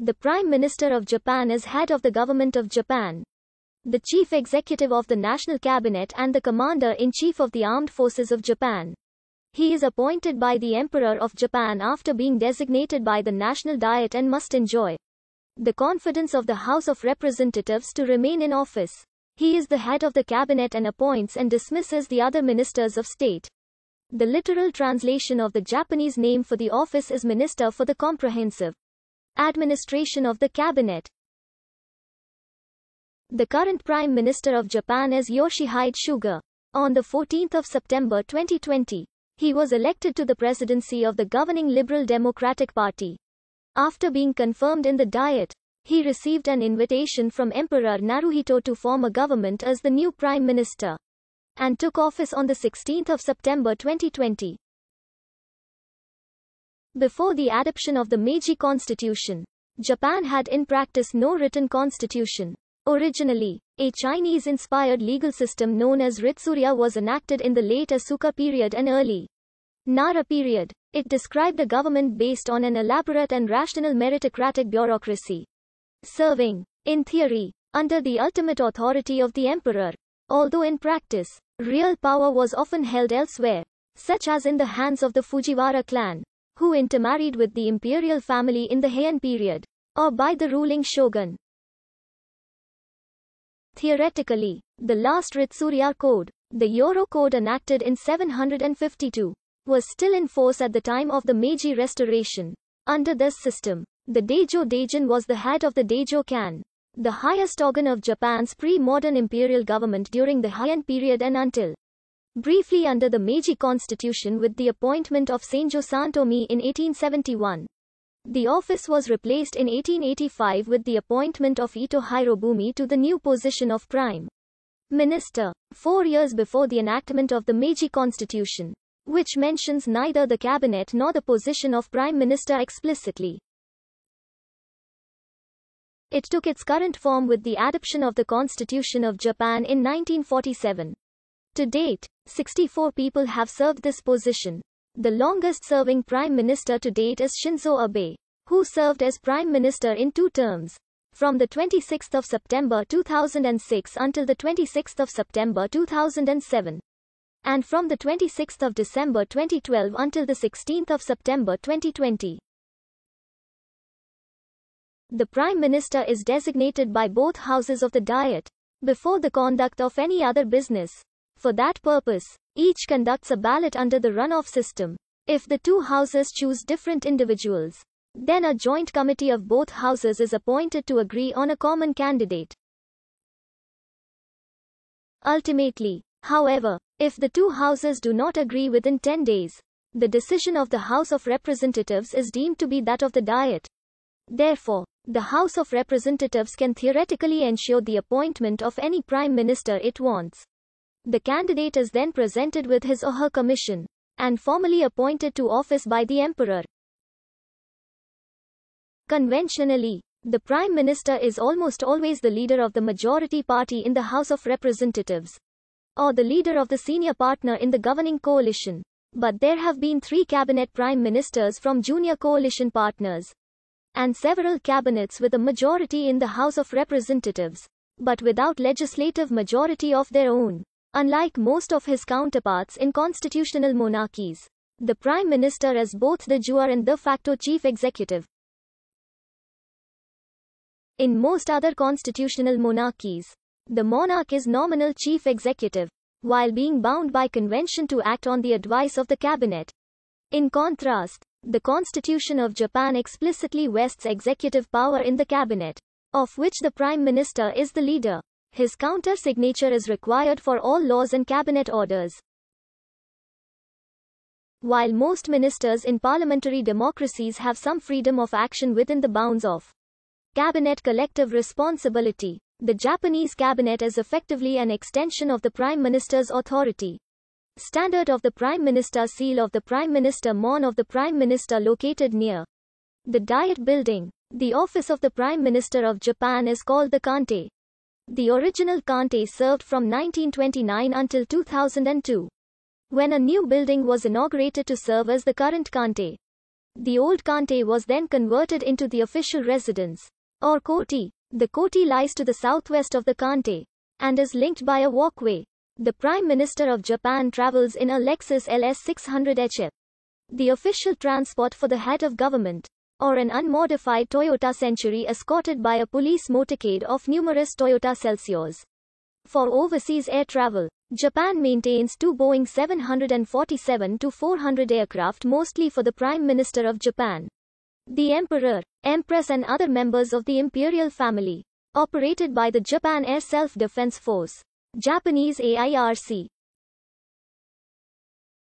The Prime Minister of Japan is head of the government of Japan, the chief executive of the National Cabinet and the Commander-in-Chief of the Armed Forces of Japan. He is appointed by the Emperor of Japan after being designated by the National Diet and must enjoy the confidence of the House of Representatives to remain in office. He is the head of the cabinet and appoints and dismisses the other ministers of state. The literal translation of the Japanese name for the office is Minister for the Comprehensive Administration of the Cabinet. The current Prime Minister of Japan is Yoshihide Suga. On the 14th of September 2020, he was elected to the presidency of the governing Liberal Democratic Party. After being confirmed in the Diet, he received an invitation from Emperor Naruhito to form a government as the new Prime Minister, and took office on the 16th of September 2020. Before the adoption of the Meiji Constitution, Japan had in practice no written constitution. Originally, a Chinese-inspired legal system known as Ritsurya was enacted in the late Asuka period and early Nara period. It described a government based on an elaborate and rational meritocratic bureaucracy, serving, in theory, under the ultimate authority of the emperor, although in practice, real power was often held elsewhere, such as in the hands of the Fujiwara clan, who intermarried with the imperial family in the Heian period, or by the ruling shogun. Theoretically, the last Ritsurya Code, the Yoro Code enacted in 752, was still in force at the time of the Meiji Restoration. Under this system, the Daijo Daijin was the head of the Daijo Kan, the highest organ of Japan's pre-modern imperial government during the Heian period and until briefly under the Meiji Constitution with the appointment of Senjo Santomi in 1871. The office was replaced in 1885 with the appointment of Ito Hirobumi to the new position of Prime Minister, 4 years before the enactment of the Meiji Constitution, which mentions neither the cabinet nor the position of Prime Minister explicitly. It took its current form with the adoption of the Constitution of Japan in 1947. To date, 64 people have served this position. The longest-serving Prime Minister to date is Shinzo Abe, who served as Prime Minister in 2 terms, from the 26th of September 2006 until the 26th of September 2007, and from the 26th of December 2012 until the 16th of September 2020. The Prime Minister is designated by both houses of the Diet before the conduct of any other business. For that purpose, each conducts a ballot under the runoff system. If the 2 houses choose different individuals, then a joint committee of both houses is appointed to agree on a common candidate. Ultimately, however, if the 2 houses do not agree within 10 days, the decision of the House of Representatives is deemed to be that of the Diet. Therefore, the House of Representatives can theoretically ensure the appointment of any Prime Minister it wants. The candidate is then presented with his or her commission, and formally appointed to office by the Emperor. Conventionally, the Prime Minister is almost always the leader of the majority party in the House of Representatives, or the leader of the senior partner in the governing coalition. But there have been 3 cabinet prime ministers from junior coalition partners, and several cabinets with a majority in the House of Representatives, but without legislative majority of their own. Unlike most of his counterparts in constitutional monarchies, the Prime Minister is both de jure and de facto chief executive. In most other constitutional monarchies, the monarch is nominal chief executive, while being bound by convention to act on the advice of the cabinet. In contrast, the Constitution of Japan explicitly vests executive power in the cabinet, of which the Prime Minister is the leader. His counter-signature is required for all laws and cabinet orders. While most ministers in parliamentary democracies have some freedom of action within the bounds of cabinet collective responsibility, the Japanese cabinet is effectively an extension of the Prime Minister's authority. Standard of the Prime Minister, seal of the Prime Minister, mon of the Prime Minister located near the Diet building. The office of the Prime Minister of Japan is called the Kante. The original Kante served from 1929 until 2002, when a new building was inaugurated to serve as the current Kante. The old Kante was then converted into the official residence, or Koti. The Koti lies to the southwest of the Kante, and is linked by a walkway. The Prime Minister of Japan travels in a Lexus LS 600 HF. The official transport for the head of government, or an unmodified Toyota Century escorted by a police motorcade of numerous Toyota Celsiors. For overseas air travel, Japan maintains two Boeing 747-400 aircraft, mostly for the Prime Minister of Japan, the Emperor, Empress and other members of the imperial family. Operated by the Japan Air Self-Defense Force, Japanese AIRC.